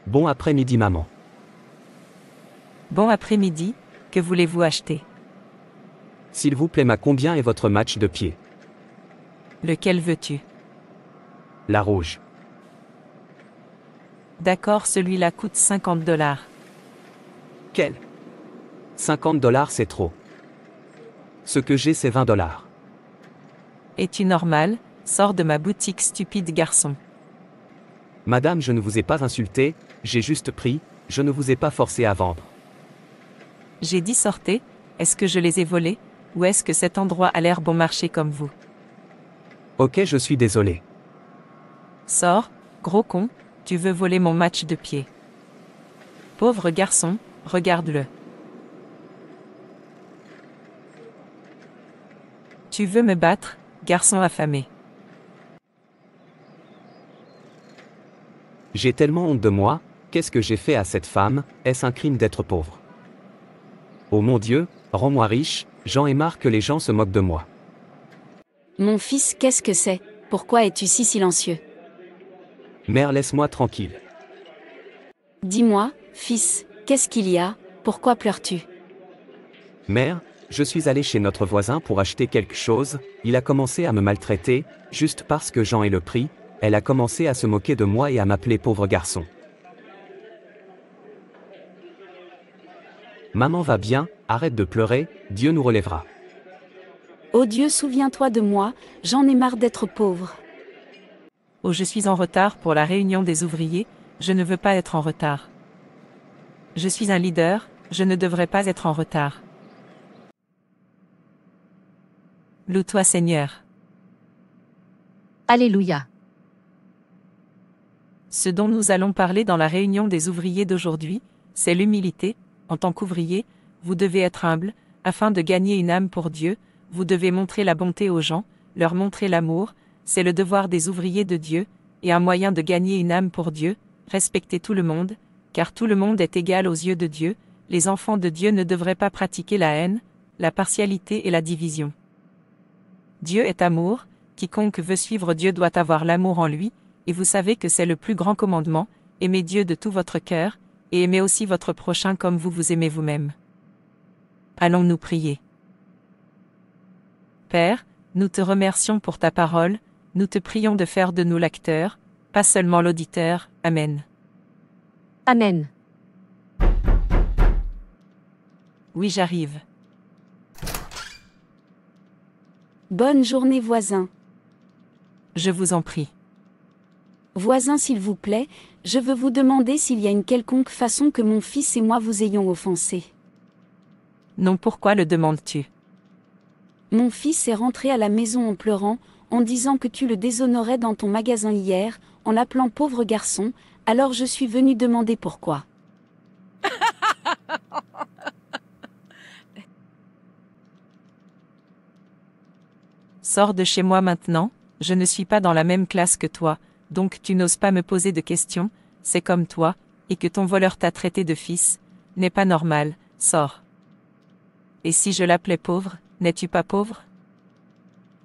Bon après-midi maman. Bon après-midi, que voulez-vous acheter? S'il vous plaît combien est votre match de pied? Lequel veux-tu? La rouge. D'accord, celui-là coûte $50. Quel? $50 c'est trop. Ce que j'ai c'est $20. Es-tu normal? Sors de ma boutique, stupide garçon. Madame, je ne vous ai pas insulté, j'ai juste pris, je ne vous ai pas forcé à vendre. J'ai dit sortez, est-ce que je les ai volés, ou est-ce que cet endroit a l'air bon marché comme vous? Ok, je suis désolé. Sors, gros con, tu veux voler mon match de pied. Pauvre garçon, regarde-le. Tu veux me battre, garçon affamé. J'ai tellement honte de moi, qu'est-ce que j'ai fait à cette femme, est-ce un crime d'être pauvre? Oh mon Dieu, rends-moi riche, j'en ai marre que les gens se moquent de moi. Mon fils, qu'est-ce que c'est? Pourquoi es-tu si silencieux? Mère, laisse-moi tranquille. Dis-moi, fils, qu'est-ce qu'il y a? Pourquoi pleures-tu? Mère, je suis allé chez notre voisin pour acheter quelque chose, il a commencé à me maltraiter, juste parce que j'en ai le prix, elle a commencé à se moquer de moi et à m'appeler pauvre garçon. Maman va bien, arrête de pleurer, Dieu nous relèvera. Oh Dieu, souviens-toi de moi, j'en ai marre d'être pauvre. Oh, je suis en retard pour la réunion des ouvriers, je ne veux pas être en retard. Je suis un leader, je ne devrais pas être en retard. Loue-toi Seigneur. Alléluia. Ce dont nous allons parler dans la réunion des ouvriers d'aujourd'hui, c'est l'humilité. En tant qu'ouvrier, vous devez être humble, afin de gagner une âme pour Dieu, vous devez montrer la bonté aux gens, leur montrer l'amour, c'est le devoir des ouvriers de Dieu, et un moyen de gagner une âme pour Dieu, respecter tout le monde, car tout le monde est égal aux yeux de Dieu, les enfants de Dieu ne devraient pas pratiquer la haine, la partialité et la division. Dieu est amour, quiconque veut suivre Dieu doit avoir l'amour en lui, et vous savez que c'est le plus grand commandement, aimez Dieu de tout votre cœur, et aimez aussi votre prochain comme vous vous aimez vous-même. Allons-nous prier. Père, nous te remercions pour ta parole, nous te prions de faire de nous l'acteur, pas seulement l'auditeur. Amen. Amen. Oui, j'arrive. Bonne journée voisin. Je vous en prie. Voisin, s'il vous plaît, je veux vous demander s'il y a une quelconque façon que mon fils et moi vous ayons offensé. Non, pourquoi le demandes-tu? Mon fils est rentré à la maison en pleurant, en disant que tu le déshonorais dans ton magasin hier, en l'appelant pauvre garçon, alors je suis venu demander pourquoi. Sors de chez moi maintenant, je ne suis pas dans la même classe que toi, donc tu n'oses pas me poser de questions, c'est comme toi, et que ton voleur t'a traité de fils, n'est pas normal, sors. Et si je l'appelais pauvre, n'es-tu pas pauvre?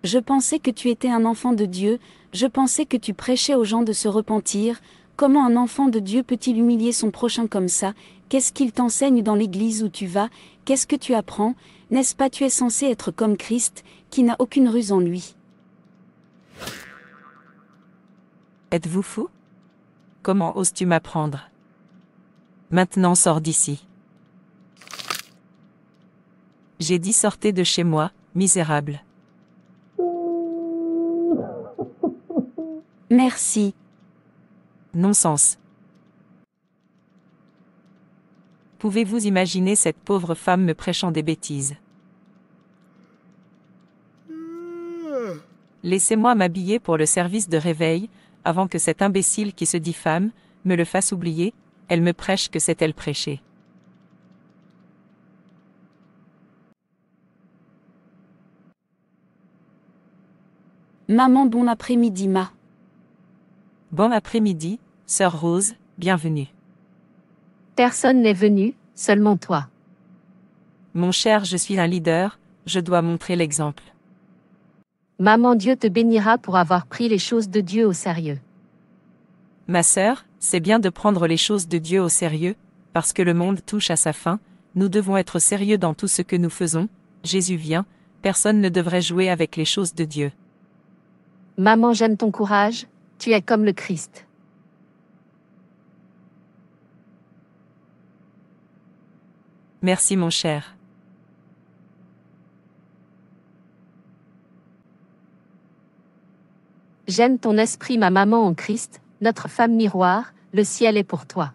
Je pensais que tu étais un enfant de Dieu, je pensais que tu prêchais aux gens de se repentir. Comment un enfant de Dieu peut-il humilier son prochain comme ça? Qu'est-ce qu'il t'enseigne dans l'église où tu vas? Qu'est-ce que tu apprends? N'est-ce pas tu es censé être comme Christ, qui n'a aucune ruse en lui? Êtes-vous fou? Comment oses-tu m'apprendre? Maintenant sors d'ici. J'ai dit sortez de chez moi, misérable. Merci. Non-sens. Pouvez-vous imaginer cette pauvre femme me prêchant des bêtises? Laissez-moi m'habiller pour le service de réveil, avant que cet imbécile qui se dit femme, me le fasse oublier, elle me prêche que c'est elle prêcher. Maman, bon après-midi ma. Bon après-midi, sœur Rose, bienvenue. Personne n'est venu, seulement toi. Mon cher, je suis un leader, je dois montrer l'exemple. Maman, Dieu te bénira pour avoir pris les choses de Dieu au sérieux. Ma sœur, c'est bien de prendre les choses de Dieu au sérieux, parce que le monde touche à sa fin, nous devons être sérieux dans tout ce que nous faisons. Jésus vient, personne ne devrait jouer avec les choses de Dieu. Maman, j'aime ton courage, tu es comme le Christ. Merci mon cher. J'aime ton esprit, ma maman en Christ, notre femme miroir, le ciel est pour toi.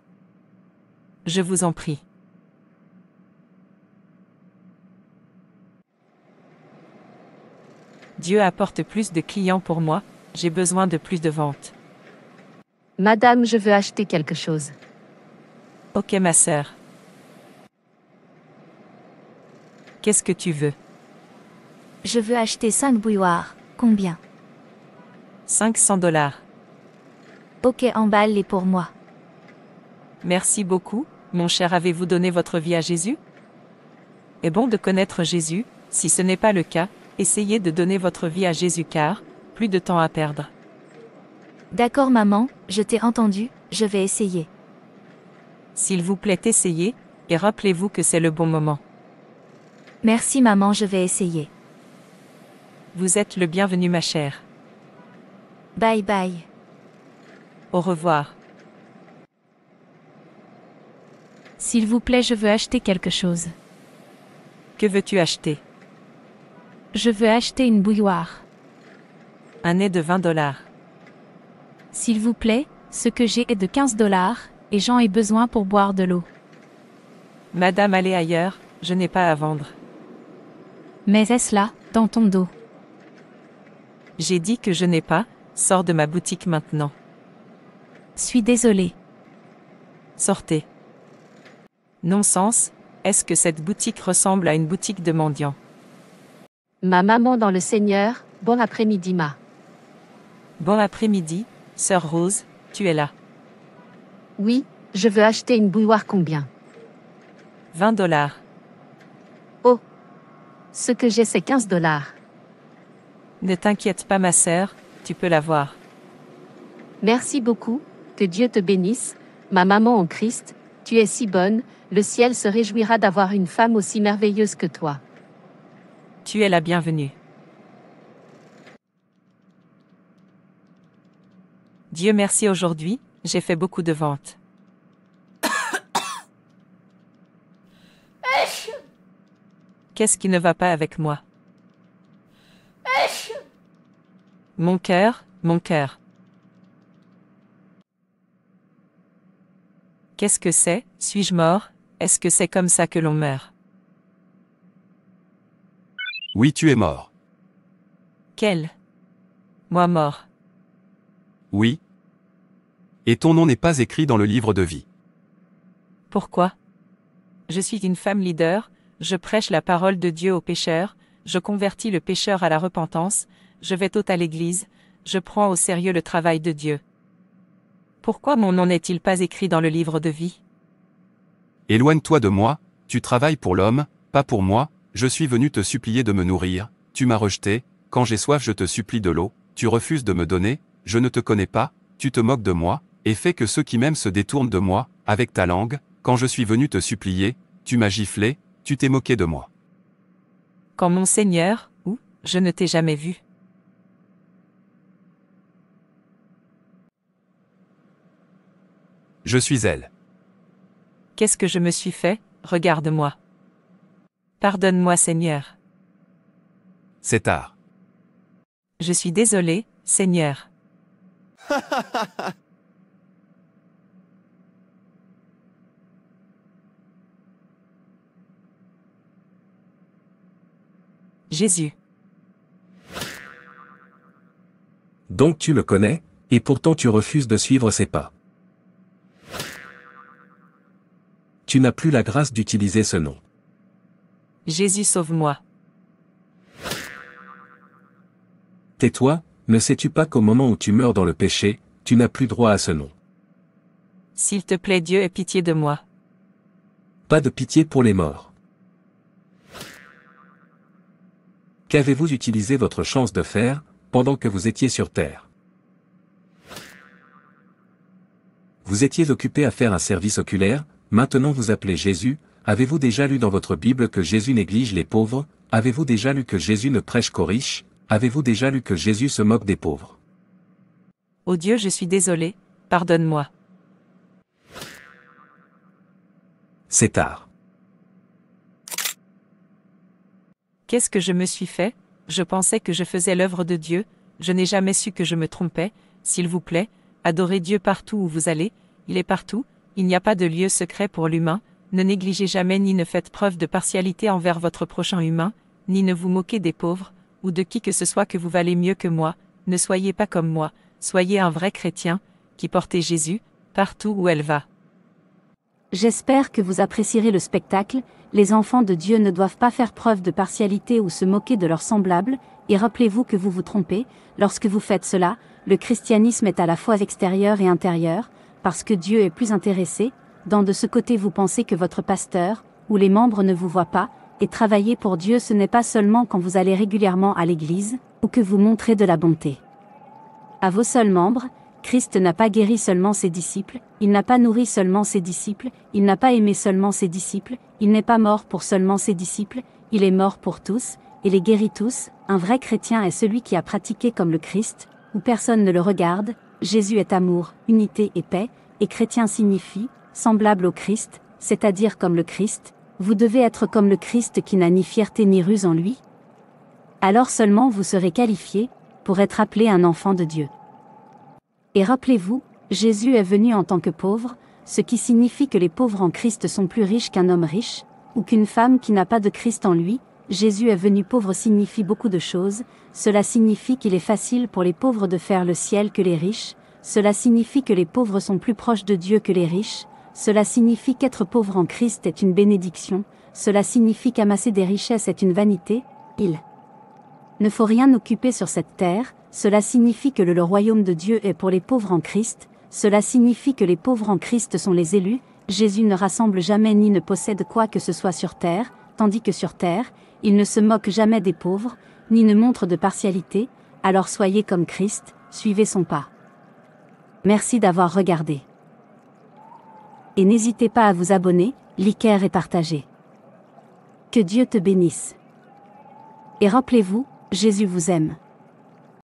Je vous en prie. Dieu apporte plus de clients pour moi, j'ai besoin de plus de ventes. Madame, je veux acheter quelque chose. Ok ma sœur. Qu'est-ce que tu veux? Je veux acheter 5 bouilloires. Combien? 500 $. Ok, emballe-les pour moi. Merci beaucoup, mon cher. Avez-vous donné votre vie à Jésus? Est bon de connaître Jésus, si ce n'est pas le cas, essayez de donner votre vie à Jésus car, plus de temps à perdre. D'accord maman, je t'ai entendu, je vais essayer. S'il vous plaît, essayez, et rappelez-vous que c'est le bon moment. Merci maman, je vais essayer. Vous êtes le bienvenu ma chère. Bye bye. Au revoir. S'il vous plaît, je veux acheter quelque chose. Que veux-tu acheter? Je veux acheter une bouilloire. Un nez de 20 $. S'il vous plaît, ce que j'ai est de 15 $, et j'en ai besoin pour boire de l'eau. Madame, allez ailleurs, je n'ai pas à vendre. Mais est-ce là, dans ton dos? J'ai dit que je n'ai pas, sors de ma boutique maintenant. Suis désolée. Sortez. Non-sens, est-ce que cette boutique ressemble à une boutique de mendiants? Ma maman dans le Seigneur, bon après-midi ma. Bon après-midi, sœur Rose, tu es là. Oui, je veux acheter une bouilloire combien? 20 $. Oh! Ce que j'ai c'est 15 $. Ne t'inquiète pas ma sœur, tu peux l'avoir. Merci beaucoup, que Dieu te bénisse, ma maman en Christ, tu es si bonne, le ciel se réjouira d'avoir une femme aussi merveilleuse que toi. Tu es la bienvenue. Dieu merci aujourd'hui, j'ai fait beaucoup de ventes. Qu'est-ce qui ne va pas avec moi? Mon cœur, mon cœur. Qu'est-ce que c'est? Suis-je mort? Est-ce que c'est comme ça que l'on meurt? Oui, tu es mort. Quel? Moi mort. Oui. Et ton nom n'est pas écrit dans le livre de vie. Pourquoi? Je suis une femme leader, je prêche la parole de Dieu aux pécheurs, je convertis le pécheur à la repentance, je vais tôt à l'église, je prends au sérieux le travail de Dieu. Pourquoi mon nom n'est-il pas écrit dans le livre de vie? Éloigne-toi de moi, tu travailles pour l'homme, pas pour moi, je suis venu te supplier de me nourrir, tu m'as rejeté, quand j'ai soif je te supplie de l'eau, tu refuses de me donner, je ne te connais pas, tu te moques de moi, et fais que ceux qui m'aiment se détournent de moi, avec ta langue, quand je suis venu te supplier, tu m'as giflé, tu t'es moqué de moi. Quand mon Seigneur, ou, je ne t'ai jamais vu. Je suis elle. Qu'est-ce que je me suis fait? Regarde-moi. Pardonne-moi Seigneur. C'est tard. Je suis désolé, Seigneur. Jésus. Donc tu le connais, et pourtant tu refuses de suivre ses pas. Tu n'as plus la grâce d'utiliser ce nom. Jésus sauve-moi. Tais-toi, ne sais-tu pas qu'au moment où tu meurs dans le péché, tu n'as plus droit à ce nom. S'il te plaît Dieu aie pitié de moi. Pas de pitié pour les morts. Qu'avez-vous utilisé votre chance de faire, pendant que vous étiez sur terre? vous étiez occupé à faire un service oculaire, maintenant vous appelez Jésus. Avez-vous déjà lu dans votre Bible que Jésus néglige les pauvres? Avez-vous déjà lu que Jésus ne prêche qu'aux riches? Avez-vous déjà lu que Jésus se moque des pauvres? Ô Dieu, je suis désolé, pardonne-moi. C'est tard. Qu'est-ce que je me suis fait? Je pensais que je faisais l'œuvre de Dieu, je n'ai jamais su que je me trompais. S'il vous plaît, adorez Dieu partout où vous allez, il est partout, il n'y a pas de lieu secret pour l'humain, ne négligez jamais ni ne faites preuve de partialité envers votre prochain humain, ni ne vous moquez des pauvres, ou de qui que ce soit que vous valez mieux que moi, ne soyez pas comme moi, soyez un vrai chrétien, qui portez Jésus, partout où elle va. J'espère que vous apprécierez le spectacle. Les enfants de Dieu ne doivent pas faire preuve de partialité ou se moquer de leurs semblables, et rappelez-vous que vous vous trompez, lorsque vous faites cela, le christianisme est à la fois extérieur et intérieur, parce que Dieu est plus intéressé, dans de ce côté vous pensez que votre pasteur, ou les membres ne vous voient pas, et travailler pour Dieu ce n'est pas seulement quand vous allez régulièrement à l'église, ou que vous montrez de la bonté. À vos seuls membres, Christ n'a pas guéri seulement ses disciples, il n'a pas nourri seulement ses disciples, il n'a pas aimé seulement ses disciples, il n'est pas mort pour seulement ses disciples, il est mort pour tous, et les guérit tous. Un vrai chrétien est celui qui a pratiqué comme le Christ, où personne ne le regarde. Jésus est amour, unité et paix, et chrétien signifie, semblable au Christ, c'est-à-dire comme le Christ. Vous devez être comme le Christ qui n'a ni fierté ni ruse en lui. Alors seulement vous serez qualifié pour être appelé un enfant de Dieu. Et rappelez-vous, Jésus est venu en tant que pauvre, ce qui signifie que les pauvres en Christ sont plus riches qu'un homme riche, ou qu'une femme qui n'a pas de Christ en lui. Jésus est venu pauvre signifie beaucoup de choses. Cela signifie qu'il est facile pour les pauvres de faire le ciel que les riches. Cela signifie que les pauvres sont plus proches de Dieu que les riches. Cela signifie qu'être pauvre en Christ est une bénédiction. Cela signifie qu'amasser des richesses est une vanité. Il ne faut rien occuper sur cette terre. Cela signifie que le royaume de Dieu est pour les pauvres en Christ. Cela signifie que les pauvres en Christ sont les élus. Jésus ne rassemble jamais ni ne possède quoi que ce soit sur terre, tandis que sur terre, il ne se moque jamais des pauvres, ni ne montre de partialité. Alors soyez comme Christ, suivez son pas. Merci d'avoir regardé. Et n'hésitez pas à vous abonner, liker et partager. Que Dieu te bénisse. Et rappelez-vous, Jésus vous aime.